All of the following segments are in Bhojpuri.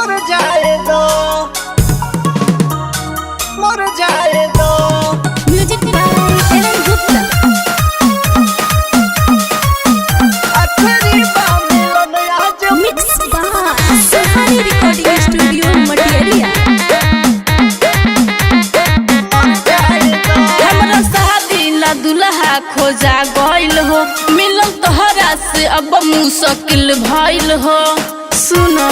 मर जाए दो, मर जाए दो। म्यूजिक बाय एलन गुप्ता। आखिरी बार मिलन आज mix by Suhani recording studio Matiyaria. मर जाए दो। हमरा शादी ला दुल्हा खोजा गइल हो, मिलल तोहरा से अब मुश्किल भइल हो। सुनो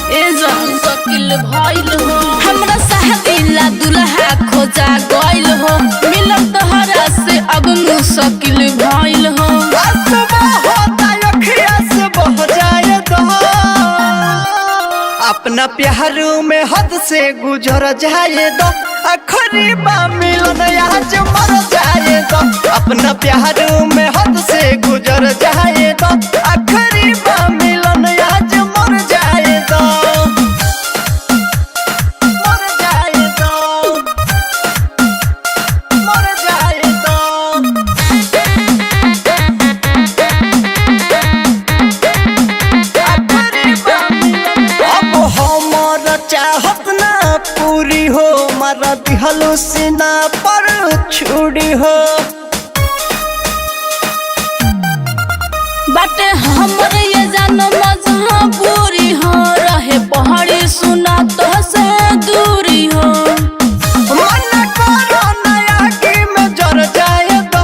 ए मुश्किल भइल हो। हमरा शादी ला दुल्हा खोजा गइल हो, मिलल तोहरा से अब मुश्किल भइल हो। आसमां होता अखिया से बह जाए दो। अपना प्यार में हद से गुजर जाए दो। आखिरी बार मिलन आज मर जाए दो। अपना प्यार में हद से गुजर जाए दो। आखिरी बार मिलन आज मर जाए दो, मर जाए दो, मर जाए दो। अब हमर चाहत ना पूरी हो, मारा दिहलो सीना पर छुरी हो। बाटे हमर ये जान मजबूरी हो, रहे पहाड़ी सुना तो से दूरी हो। मन करो नया की में जर जाए दो।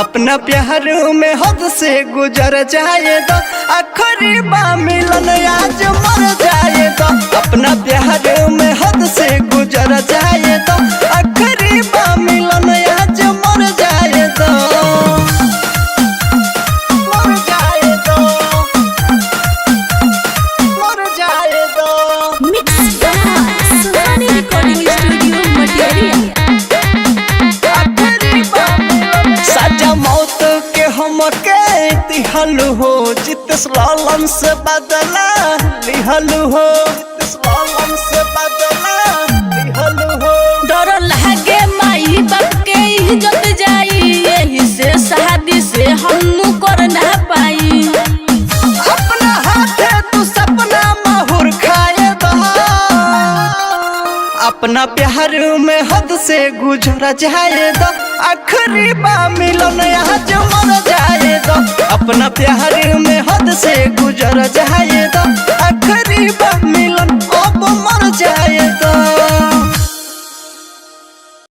अपना प्यार में हद से गुजर जाए दो। आखिरी बार मिलन आज मर जाए दो। अपना प्यार में हद से गुजर जाए दो। आखिरी बार मिलन आज मर जाए दो, मर जाए दो, मर जाए दो। Mix by Suhani recording studio Matiyaria. सजा मौत के हमके दिहल हो, जितेश लालन से बदला लिहल हो, जितेश लालन से बदला लिहल हो। डर लागे माई बाप के इज्जत जाई, यही से शादी से हम कर ना पाई। अपना हाथे तू सपना माहुर खाए दो। अपना प्यार में हद से गुजर जाए दो। आखिरी बार मिलन आज मर जाए दो। अपना प्यार में हद से गुजर जाए दो। आखिरी बार मिलन अब मर जाए